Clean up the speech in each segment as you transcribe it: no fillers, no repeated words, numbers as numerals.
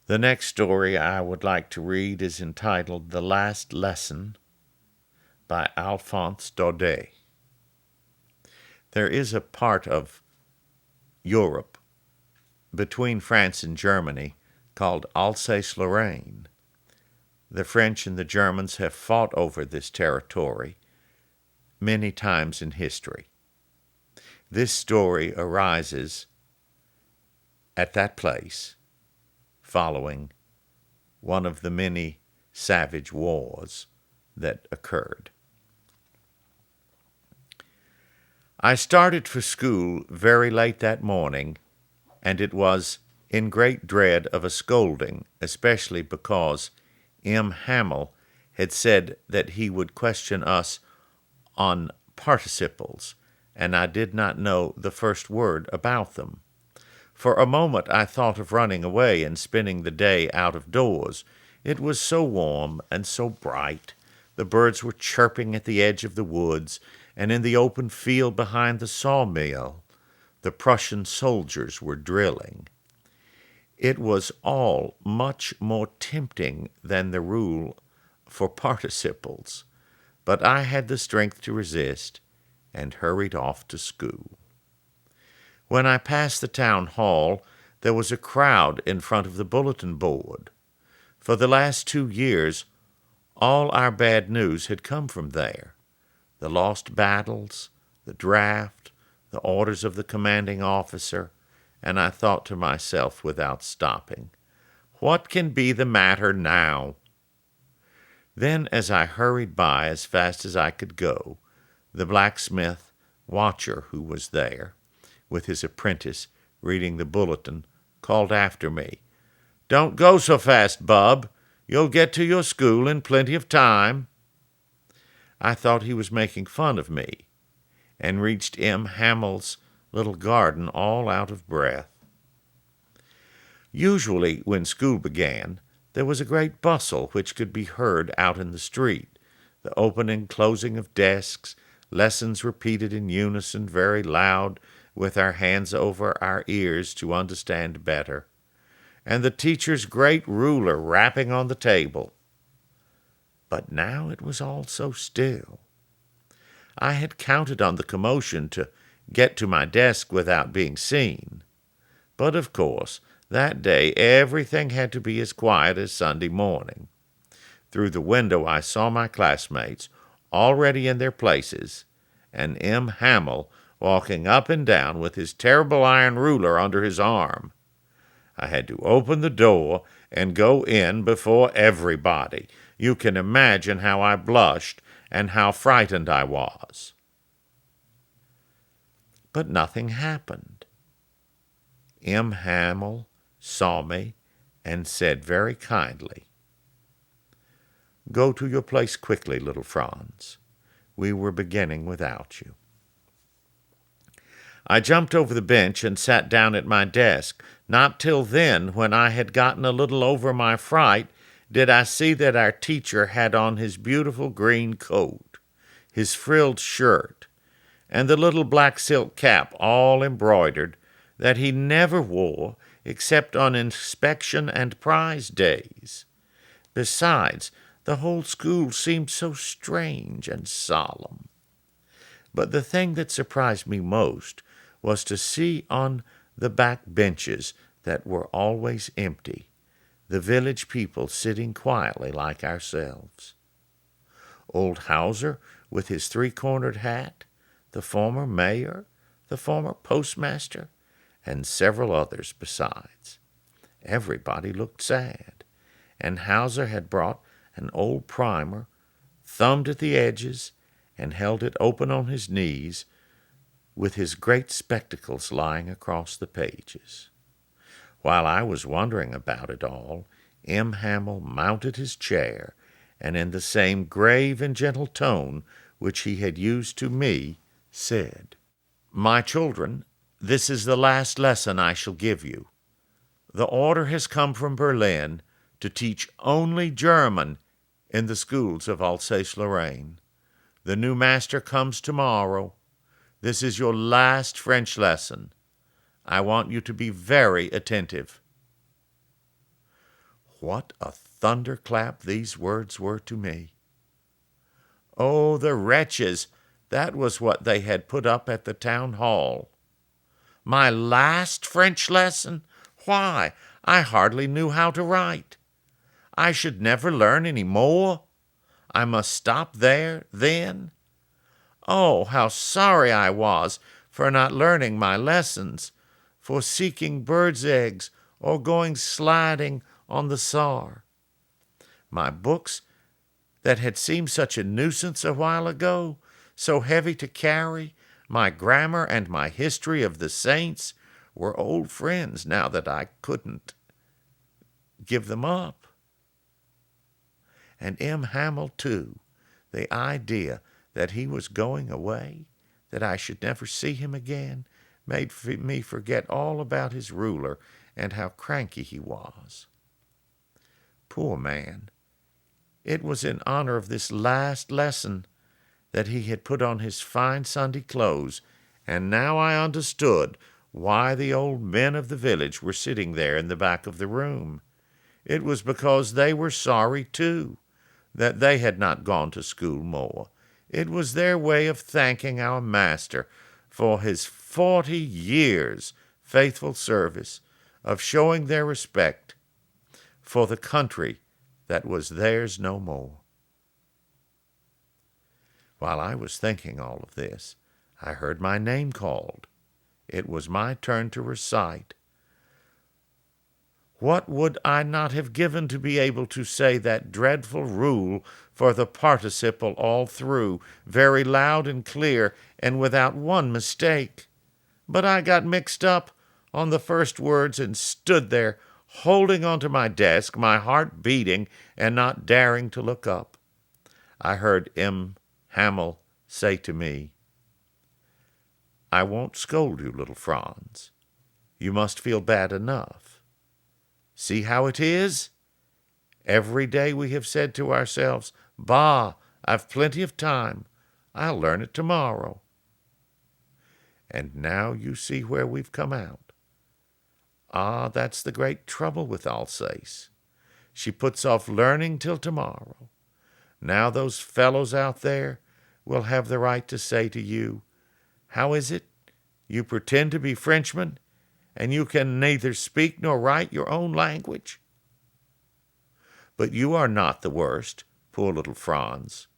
The next story I would like to read is entitled The Last Lesson by Alphonse Daudet. There is a part of Europe between France and Germany called Alsace and Lorraine. The French and the Germans have fought over this territory many times in history. This story arises at that place following one of the many savage wars that occurred. I started for school very late that morning, and it was in great dread of a scolding, especially because M. Hamel had said that he would question us on participles, and I did not know the first word about them. For a moment I thought of running away and spending the day out of doors. It was so warm and so bright. The birds were chirping at the edge of the woods, and in the open field behind the sawmill, the Prussian soldiers were drilling. It was all much more tempting than the rule for participles, but I had the strength to resist and hurried off to school. When I passed the town hall, there was a crowd in front of the bulletin board. For the last 2 years, all our bad news had come from there. The lost battles, the draft, the orders of the commanding officer, and I thought to myself without stopping, what can be the matter now? Then, as I hurried by as fast as I could go, the blacksmith watcher who was there, with his apprentice reading the bulletin, called after me, "Don't go so fast, bub. You'll get to your school in plenty of time." I thought he was making fun of me, and reached M. Hamel's little garden all out of breath. Usually, when school began, there was a great bustle which could be heard out in the street, the opening and closing of desks, lessons repeated in unison very loud, with our hands over our ears to understand better, and the teacher's great ruler rapping on the table. But now it was all so still. I had counted on the commotion to get to my desk without being seen, but of course, that day everything had to be as quiet as Sunday morning. Through the window I saw my classmates already in their places, and M. Hamel walking up and down with his terrible iron ruler under his arm. I had to open the door and go in before everybody. You can imagine how I blushed and how frightened I was. But nothing happened. M. Hamel saw me and said very kindly, "Go to your place quickly, little Franz. We were beginning without you." I jumped over the bench and sat down at my desk. Not till then, when I had gotten a little over my fright, did I see that our teacher had on his beautiful green coat, his frilled shirt, and the little black silk cap all embroidered that he never wore except on inspection and prize days. Besides, the whole school seemed so strange and solemn. But the thing that surprised me most was to see on the back benches that were always empty, the village people sitting quietly like ourselves. Old Hauser with his 3-cornered hat, the former mayor, the former postmaster, and several others besides. Everybody looked sad, and Hauser had brought an old primer, thumbed at the edges, and held it open on his knees, with his great spectacles lying across the pages. While I was wondering about it all, M. Hamel mounted his chair, and in the same grave and gentle tone which he had used to me, said, "My children, this is the last lesson I shall give you. The order has come from Berlin to teach only German in the schools of Alsace and Lorraine. The new master comes tomorrow. This is your last French lesson. I want you to be very attentive." What a thunderclap these words were to me. Oh, the wretches! That was what they had put up at the town hall. My last French lesson? Why, I hardly knew how to write. I should never learn any more. I must stop there, then. Oh, how sorry I was for not learning my lessons, for seeking birds' eggs or going sliding on the Saar. My books that had seemed such a nuisance a while ago, so heavy to carry, my grammar and my history of the saints, were old friends now that I couldn't give them up. And M. Hamel, too, the idea that he was going away, that I should never see him again, made me forget all about his ruler and how cranky he was. Poor man! It was in honor of this last lesson that he had put on his fine Sunday clothes, and now I understood why the old men of the village were sitting there in the back of the room. It was because they were sorry, too, that they had not gone to school more. It was their way of thanking our master for his 40 years' faithful service, of showing their respect for the country that was theirs no more. While I was thinking all of this, I heard my name called. It was my turn to recite. What would I not have given to be able to say that dreadful rule for the participle all through, very loud and clear, and without one mistake? But I got mixed up on the first words and stood there, holding onto my desk, my heart beating, and not daring to look up. I heard M. Hamel say to me, "I won't scold you, little Franz. You must feel bad enough. See how it is? Every day we have said to ourselves, 'Bah, I've plenty of time. I'll learn it tomorrow.' And now you see where we've come out. Ah, that's the great trouble with Alsace. She puts off learning till tomorrow. Now those fellows out there will have the right to say to you, 'How is it? You pretend to be Frenchmen, and you can neither speak nor write your own language?' But you are not the worst, poor little Franz.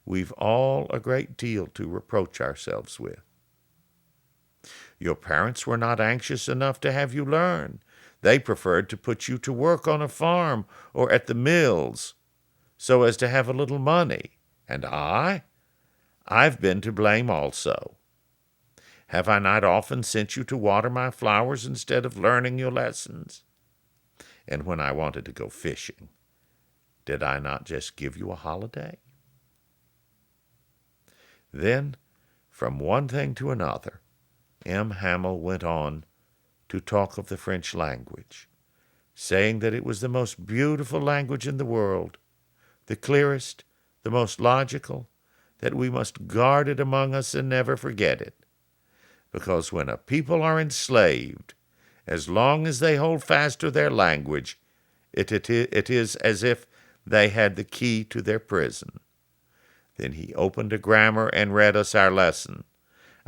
We've all a great deal to reproach ourselves with. Your parents were not anxious enough to have you learn. They preferred to put you to work on a farm or at the mills, so as to have a little money. And I've been to blame also. Have I not often sent you to water my flowers instead of learning your lessons? And when I wanted to go fishing, did I not just give you a holiday?" Then, from one thing to another, M. Hamel went on to talk of the French language, saying that it was the most beautiful language in the world, the clearest, the most logical, that we must guard it among us and never forget it, because when a people are enslaved, as long as they hold fast to their language, it is as if they had the key to their prison. Then he opened a grammar and read us our lesson.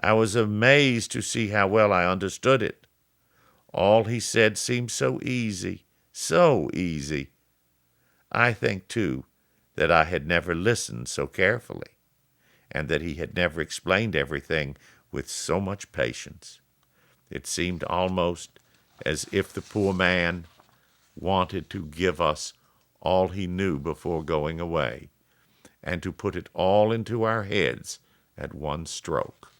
I was amazed to see how well I understood it. All he said seemed so easy, so easy. I think, too, that I had never listened so carefully, and that he had never explained everything with so much patience. It seemed almost as if the poor man wanted to give us all he knew before going away, and to put it all into our heads at one stroke.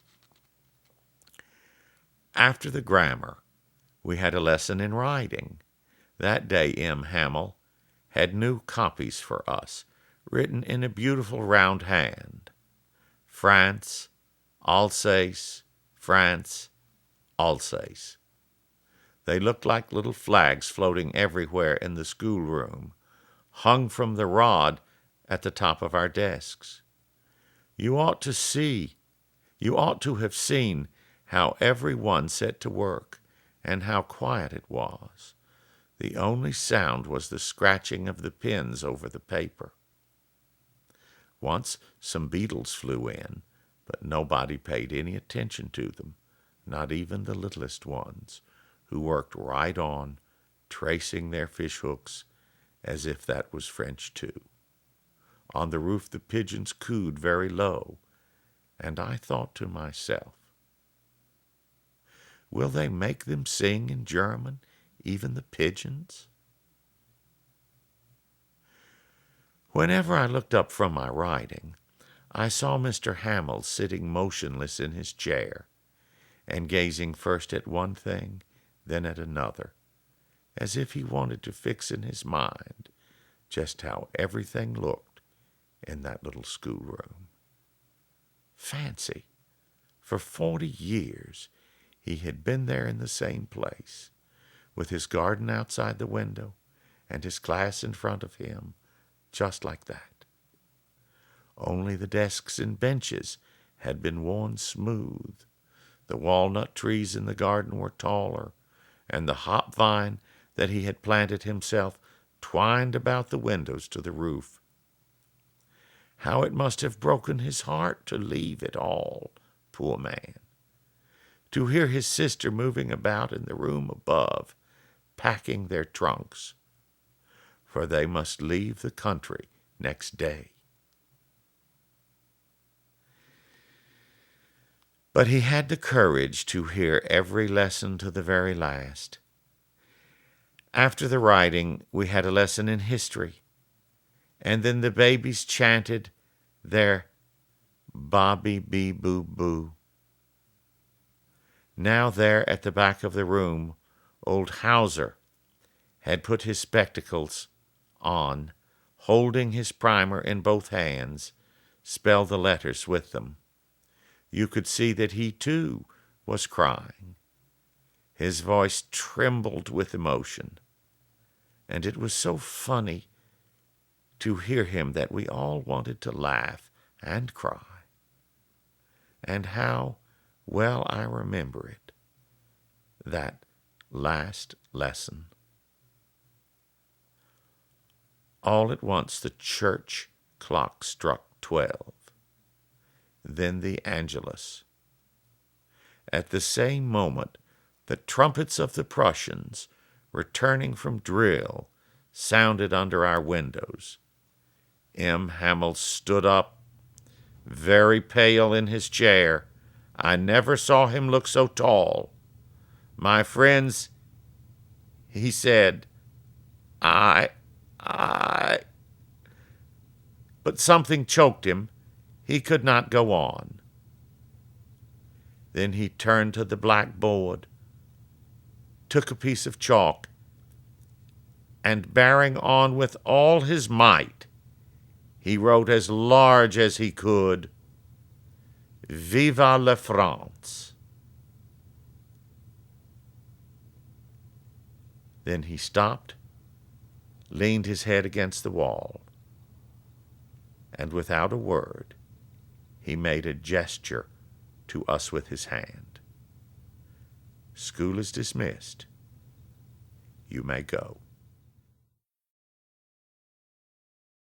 After the grammar, we had a lesson in writing. That day M. Hamel had new copies for us, written in a beautiful round hand. France, Alsace, France, Alsace. They looked like little flags floating everywhere in the schoolroom, hung from the rod at the top of our desks. You ought to have seen how every one set to work, and how quiet it was. The only sound was the scratching of the pens over the paper. Once some beetles flew in, but nobody paid any attention to them, not even the littlest ones, who worked right on, tracing their fish hooks as if that was French too. On the roof the pigeons cooed very low, and I thought to myself, will they make them sing in German, even the pigeons? Whenever I looked up from my writing, I saw Mr. Hamel sitting motionless in his chair, and gazing first at one thing, then at another, as if he wanted to fix in his mind just how everything looked in that little schoolroom. Fancy, for 40 years he had been there in the same place, with his garden outside the window and his class in front of him, just like that. Only the desks and benches had been worn smooth, the walnut trees in the garden were taller, and the hop vine that he had planted himself twined about the windows to the roof. How it must have broken his heart to leave it all, poor man. To hear his sister moving about in the room above, packing their trunks, for they must leave the country next day. But he had the courage to hear every lesson to the very last. After the writing, we had a lesson in history, and then the babies chanted their Bobby Bee Boo Boo. Now there at the back of the room, old Hauser had put his spectacles on, holding his primer in both hands, spelled the letters with them. You could see that he, too, was crying. His voice trembled with emotion, and it was so funny to hear him that we all wanted to laugh and cry. And how well I remember it, that last lesson. All at once the church clock struck 12. Then the Angelus. At the same moment, the trumpets of the Prussians, returning from drill, sounded under our windows. M. Hamel stood up, very pale in his chair. I never saw him look so tall. My friends, he said, but something choked him. He could not go on. Then he turned to the blackboard, took a piece of chalk, and bearing on with all his might, he wrote as large as he could, Viva la France. Then he stopped, leaned his head against the wall, and without a word, he made a gesture to us with his hand. School is dismissed. You may go.